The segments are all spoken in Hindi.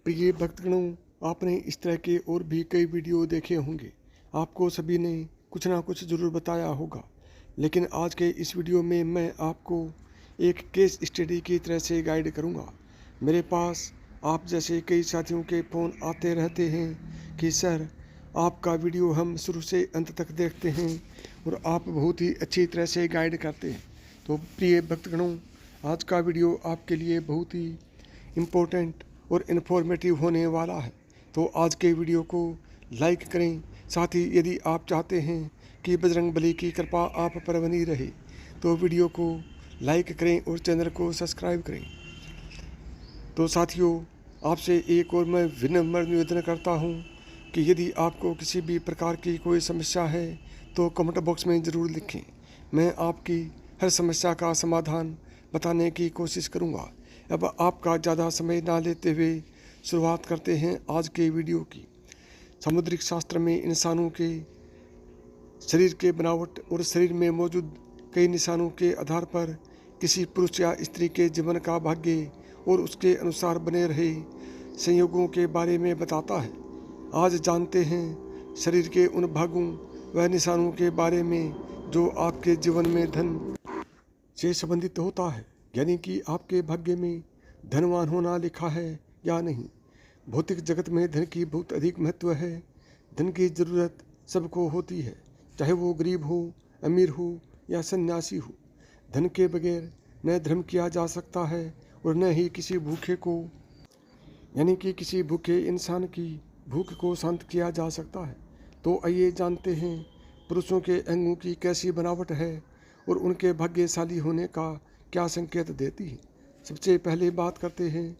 प्रिय भक्तगणों, आपने इस तरह के और भी कई वीडियो देखे होंगे। आपको सभी ने कुछ ना कुछ ज़रूर बताया होगा, लेकिन आज के इस वीडियो में मैं आपको एक केस स्टडी की तरह से गाइड करूंगा। मेरे पास आप जैसे कई साथियों के फ़ोन आते रहते हैं कि सर, आपका वीडियो हम शुरू से अंत तक देखते हैं और आप बहुत ही अच्छी तरह से गाइड करते हैं। तो प्रिय भक्तगणों, आज का वीडियो आपके लिए बहुत ही इम्पोर्टेंट और इन्फॉर्मेटिव होने वाला है। तो आज के वीडियो को लाइक करें। साथ ही यदि आप चाहते हैं कि बजरंगबली की कृपा आप पर बनी रहे तो वीडियो को लाइक करें और चैनल को सब्सक्राइब करें। तो साथियों, आपसे एक और मैं विनम्र निवेदन करता हूं कि यदि आपको किसी भी प्रकार की कोई समस्या है तो कमेंट बॉक्स में ज़रूर लिखें। मैं आपकी हर समस्या का समाधान बताने की कोशिश करूंगा। अब आपका ज़्यादा समय ना लेते हुए शुरुआत करते हैं आज के वीडियो की। समुद्रिक शास्त्र में इंसानों के शरीर के बनावट और शरीर में मौजूद कई निशानों के आधार पर किसी पुरुष या स्त्री के जीवन का भाग्य और उसके अनुसार बने रहे संयोगों के बारे में बताता है। आज जानते हैं शरीर के उन भागों व निशानों के बारे में जो आपके जीवन में धन से संबंधित होता है, यानी कि आपके भाग्य में धनवान होना लिखा है या नहीं। भौतिक जगत में धन की बहुत अधिक महत्व है। धन की ज़रूरत सबको होती है, चाहे वो गरीब हो, अमीर हो या सन्यासी हो। धन के बगैर न धर्म किया जा सकता है और न ही किसी भूखे को, यानी कि किसी भूखे इंसान की भूख को शांत किया जा सकता है। तो आइए जानते हैं पुरुषों के अंगों की कैसी बनावट है और उनके भाग्यशाली होने का क्या संकेत देती है। सबसे पहले बात करते हैं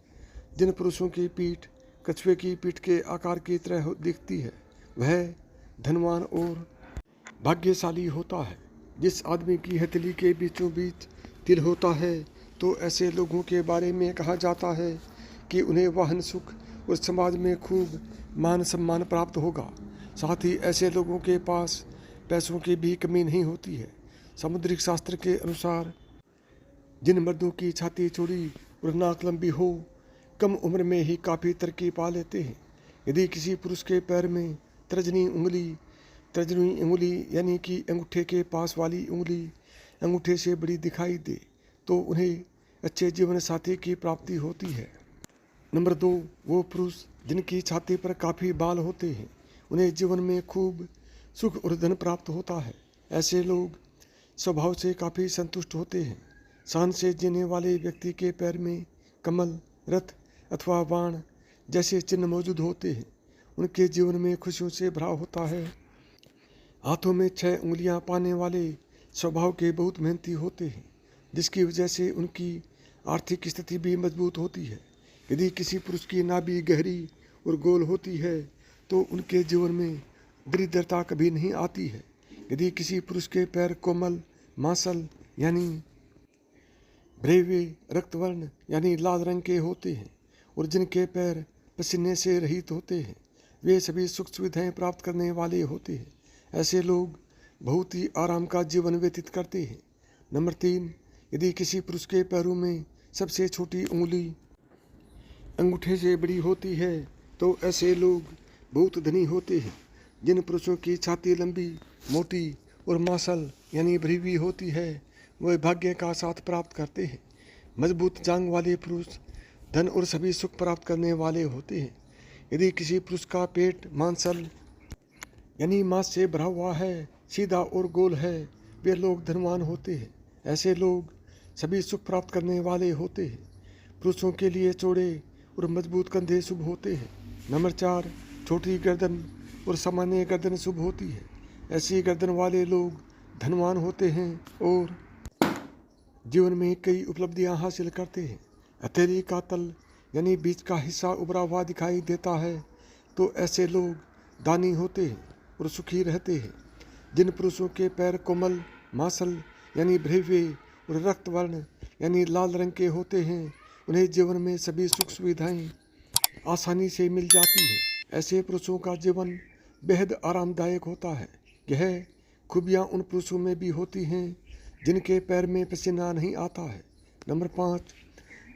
जिन पुरुषों की पीठ कछुए की पीठ के आकार की तरह दिखती है, वह धनवान और भाग्यशाली होता है। जिस आदमी की हथेली के बीचों बीच तिल होता है तो ऐसे लोगों के बारे में कहा जाता है कि उन्हें वाहन सुख और समाज में खूब मान सम्मान प्राप्त होगा। साथ ही ऐसे लोगों के पास पैसों की भी कमी नहीं होती है। समुद्रिक शास्त्र के अनुसार जिन मर्दों की छाती चौड़ी और नाक लंबी हो, कम उम्र में ही काफ़ी तरक्की पा लेते हैं। यदि किसी पुरुष के पैर में तर्जनी उंगली यानी कि अंगूठे के पास वाली उंगली अंगूठे से बड़ी दिखाई दे तो उन्हें अच्छे जीवन साथी की प्राप्ति होती है। नंबर 2, वो पुरुष जिनकी छाती पर काफ़ी बाल होते हैं, उन्हें जीवन में खूब सुख और धन प्राप्त होता है। ऐसे लोग स्वभाव से काफ़ी संतुष्ट होते हैं। शान से जीने वाले व्यक्ति के पैर में कमल, रथ अथवा बाण जैसे चिन्ह मौजूद होते हैं। उनके जीवन में खुशियों से भरा होता है। हाथों में 6 उंगलियां पाने वाले स्वभाव के बहुत मेहनती होते हैं, जिसकी वजह से उनकी आर्थिक स्थिति भी मजबूत होती है। यदि किसी पुरुष की नाभि गहरी और गोल होती है तो उनके जीवन में दरिद्रता कभी नहीं आती है। यदि किसी पुरुष के पैर कोमल, मांसल यानी भ्रेवे, रक्तवर्ण यानी लाल रंग के होते हैं और जिनके पैर पसीने से रहित होते हैं, वे सभी सुख सुविधाएं प्राप्त करने वाले होते हैं। ऐसे लोग बहुत ही आराम का जीवन व्यतीत करते हैं। नंबर 3, यदि किसी पुरुष के पैरों में सबसे छोटी उंगली अंगूठे से बड़ी होती है तो ऐसे लोग बहुत धनी होते हैं। जिन पुरुषों की छाती लंबी, मोटी और मांसल यानी भरी हुई होती है, वह भाग्य का साथ प्राप्त करते हैं। मजबूत जांग वाले पुरुष धन और सभी सुख प्राप्त करने वाले होते हैं। यदि किसी पुरुष का पेट मांसल यानी मांस से भरा हुआ है, सीधा और गोल है, वे लोग धनवान होते हैं। ऐसे लोग सभी सुख प्राप्त करने वाले होते हैं। पुरुषों के लिए चौड़े और मजबूत कंधे शुभ होते हैं। नंबर 4, छोटी गर्दन और सामान्य गर्दन शुभ होती है। ऐसी गर्दन वाले लोग धनवान होते हैं और जीवन में कई उपलब्धियां हासिल करते हैं। हथेली का तल यानी बीच का हिस्सा उभरा हुआ दिखाई देता है तो ऐसे लोग दानी होते हैं और सुखी रहते हैं। जिन पुरुषों के पैर कोमल, मांसल यानी भ्रेवे और रक्तवर्ण यानी लाल रंग के होते हैं, उन्हें जीवन में सभी सुख सुविधाएं आसानी से मिल जाती हैं। ऐसे पुरुषों का जीवन बेहद आरामदायक होता है। यह खूबियाँ उन पुरुषों में भी होती हैं जिनके पैर में पसीना नहीं आता है। नंबर 5,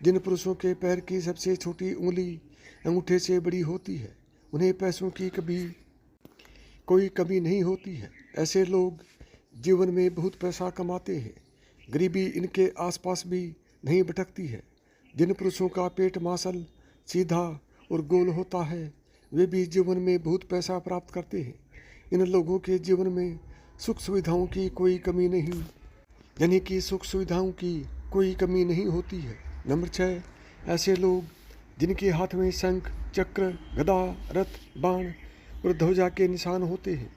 जिन पुरुषों के पैर की सबसे छोटी उंगली अंगूठे से बड़ी होती है। उन्हें पैसों की कोई कमी नहीं होती है। ऐसे लोग जीवन में बहुत पैसा कमाते हैं। गरीबी इनके आसपास भी नहीं भटकती है। जिन पुरुषों का पेट मांसल, सीधा और गोल होता है, वे भी जीवन में बहुत पैसा प्राप्त करते हैं। इन लोगों के जीवन में सुख सुविधाओं की कोई कमी नहीं, यानी कि सुख सुविधाओं की कोई कमी नहीं होती है। नंबर 6, ऐसे लोग जिनके हाथ में शंख, चक्र, गदा, रथ, बाण और ध्वजा के निशान होते हैं,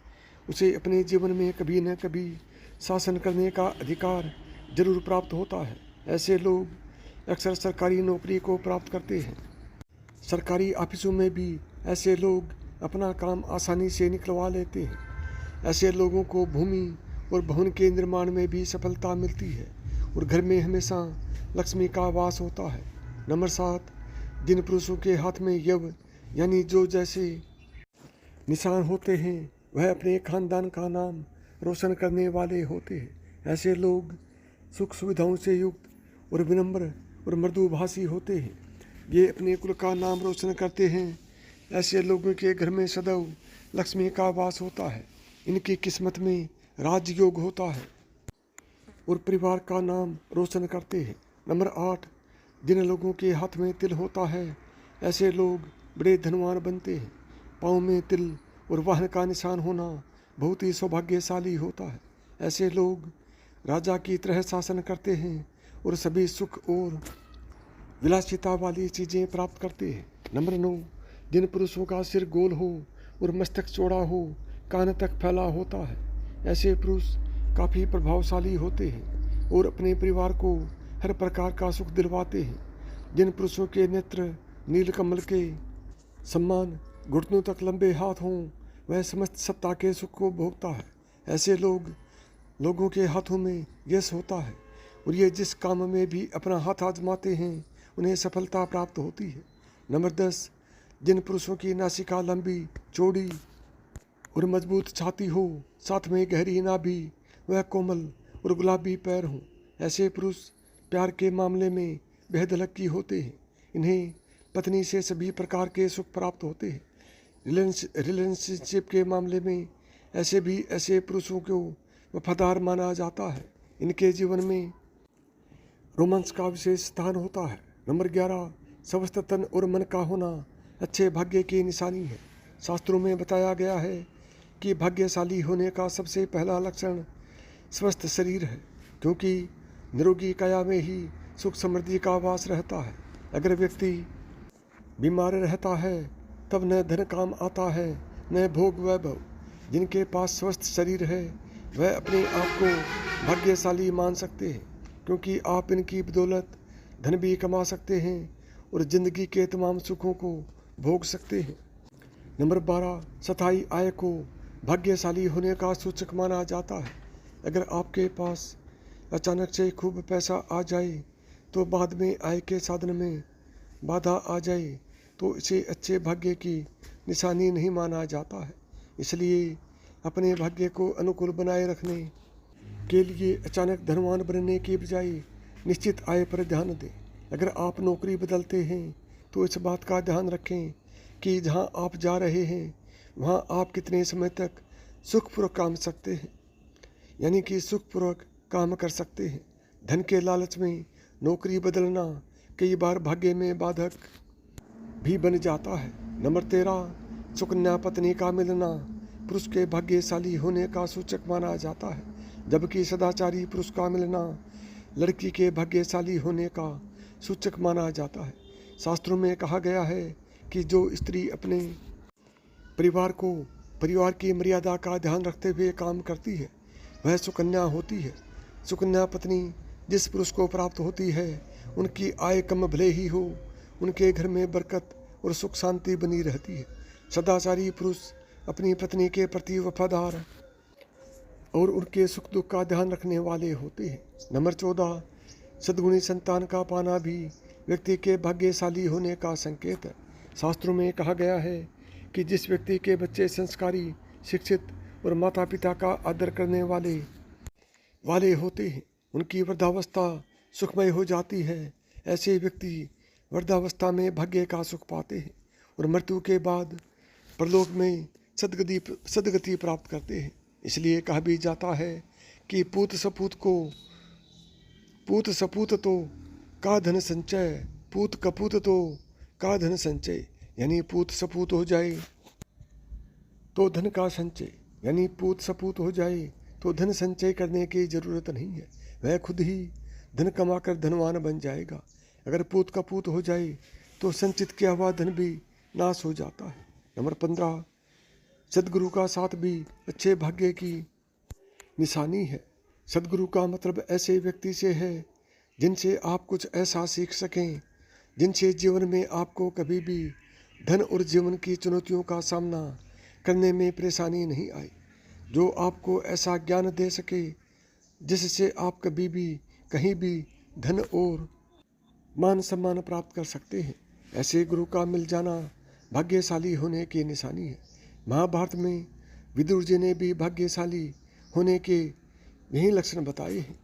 उसे अपने जीवन में कभी न कभी शासन करने का अधिकार जरूर प्राप्त होता है। ऐसे लोग अक्सर सरकारी नौकरी को प्राप्त करते हैं। सरकारी ऑफिसों में भी ऐसे लोग अपना काम आसानी से निकलवा लेते हैं। ऐसे लोगों को भूमि और भवन के निर्माण में भी सफलता मिलती है और घर में हमेशा लक्ष्मी का वास होता है। नंबर 7, जिन पुरुषों के हाथ में यव यानी जो जैसे निशान होते हैं, वह अपने खानदान का नाम रोशन करने वाले होते हैं। ऐसे लोग सुख सुविधाओं से युक्त और विनम्र और मृदुभाषी होते हैं। ये अपने कुल का नाम रोशन करते हैं। ऐसे लोगों के घर में सदैव लक्ष्मी का वास होता है। इनकी किस्मत में राजयोग होता है और परिवार का नाम रोशन करते हैं। नंबर 8, जिन लोगों के हाथ में तिल होता है, ऐसे लोग बड़े धनवान बनते हैं। पाँव में तिल और वाहन का निशान होना बहुत ही सौभाग्यशाली होता है। ऐसे लोग राजा की तरह शासन करते हैं और सभी सुख और विलासिता वाली चीज़ें प्राप्त करते हैं। नंबर 9, जिन पुरुषों का सिर गोल हो और मस्तक चौड़ा हो, कान तक फैला होता है, ऐसे पुरुष काफ़ी प्रभावशाली होते हैं और अपने परिवार को हर प्रकार का सुख दिलवाते हैं। जिन पुरुषों के नेत्र नीलकमल के सम्मान, घुटनों तक लंबे हाथ हों, वह समस्त सत्ता के सुख को भोगता है। ऐसे लोगों के हाथों में यश होता है और ये जिस काम में भी अपना हाथ आजमाते हैं, उन्हें सफलता प्राप्त होती है। नंबर 10, जिन पुरुषों की नासिका लंबी, चौड़ी और मजबूत छाती हो, साथ में गहरी नाभि, वह कोमल और गुलाबी पैर हों, ऐसे पुरुष प्यार के मामले में बेहद लकी होते हैं। इन्हें पत्नी से सभी प्रकार के सुख प्राप्त होते हैं। रिलेशनशिप के मामले में ऐसे पुरुषों को वफादार माना जाता है। इनके जीवन में रोमांस का विशेष स्थान होता है। नंबर 11, स्वस्थ तन और मन का होना अच्छे भाग्य की निशानी है। शास्त्रों में बताया गया है कि भाग्यशाली होने का सबसे पहला लक्षण स्वस्थ शरीर है, क्योंकि निरोगी काया में ही सुख समृद्धि का वास रहता है। अगर व्यक्ति बीमार रहता है, तब न धन काम आता है, न भोग वैभव। जिनके पास स्वस्थ शरीर है, वह अपने आप को भाग्यशाली मान सकते हैं, क्योंकि आप इनकी बदौलत धन भी कमा सकते हैं और ज़िंदगी के तमाम सुखों को भोग सकते हैं। नंबर 12, स्थायी आय को भाग्यशाली होने का सूचक माना जाता है। अगर आपके पास अचानक से खूब पैसा आ जाए तो बाद में आय के साधन में बाधा आ जाए तो इसे अच्छे भाग्य की निशानी नहीं माना जाता है। इसलिए अपने भाग्य को अनुकूल बनाए रखने के लिए अचानक धनवान बनने की बजाय निश्चित आय पर ध्यान दें। अगर आप नौकरी बदलते हैं तो इस बात का ध्यान रखें कि जहां आप जा रहे हैं वहां आप कितने समय तक सुखपूर्वक काम सकते हैं, यानी कि सुखपूर्वक काम कर सकते हैं। धन के लालच में नौकरी बदलना कई बार भाग्य में बाधक भी बन जाता है। नंबर 13, सुकन्या पत्नी का मिलना पुरुष के भाग्यशाली होने का सूचक माना जाता है, जबकि सदाचारी पुरुष का मिलना लड़की के भाग्यशाली होने का सूचक माना जाता है। शास्त्रों में कहा गया है कि जो स्त्री अपने परिवार की मर्यादा का ध्यान रखते हुए काम करती है, वह सुकन्या होती है। सुकन्या पत्नी जिस पुरुष को प्राप्त होती है, उनकी आय कम भले ही हो, उनके घर में बरकत और सुख शांति बनी रहती है। सदाचारी पुरुष अपनी पत्नी के प्रति वफादार और उनके सुख दुख का ध्यान रखने वाले होते हैं। नंबर 14, सद्गुणी संतान का पाना भी व्यक्ति के भाग्यशाली होने का संकेत है। शास्त्रों में कहा गया है कि जिस व्यक्ति के बच्चे संस्कारी, शिक्षित और माता पिता का आदर करने वाले होते हैं, उनकी वृद्धावस्था सुखमय हो जाती है। ऐसे व्यक्ति वृद्धावस्था में भाग्य का सुख पाते हैं और मृत्यु के बाद परलोक में सदगति प्राप्त करते हैं। इसलिए कहा भी जाता है कि पूत सपूत तो का धन संचय, पूत कपूत तो का धन संचय, यानी पूत सपूत हो जाए तो धन का संचय, यानी पूत सपूत हो जाए तो धन संचय करने की जरूरत नहीं है, वह खुद ही धन कमाकर धनवान बन जाएगा। अगर पूत कपूत हो जाए तो संचित किया हुआ धन भी नाश हो जाता है। नंबर 15, सदगुरु का साथ भी अच्छे भाग्य की निशानी है। सदगुरु का मतलब ऐसे व्यक्ति से है जिनसे आप कुछ ऐसा सीख सकें जिनसे जीवन में आपको कभी भी धन और जीवन की चुनौतियों का सामना करने में परेशानी नहीं आई, जो आपको ऐसा ज्ञान दे सके जिससे आप कभी भी कहीं भी धन और मान सम्मान प्राप्त कर सकते हैं। ऐसे गुरु का मिल जाना भाग्यशाली होने की निशानी है। महाभारत में विदुर जी ने भी भाग्यशाली होने के यही लक्षण बताए हैं।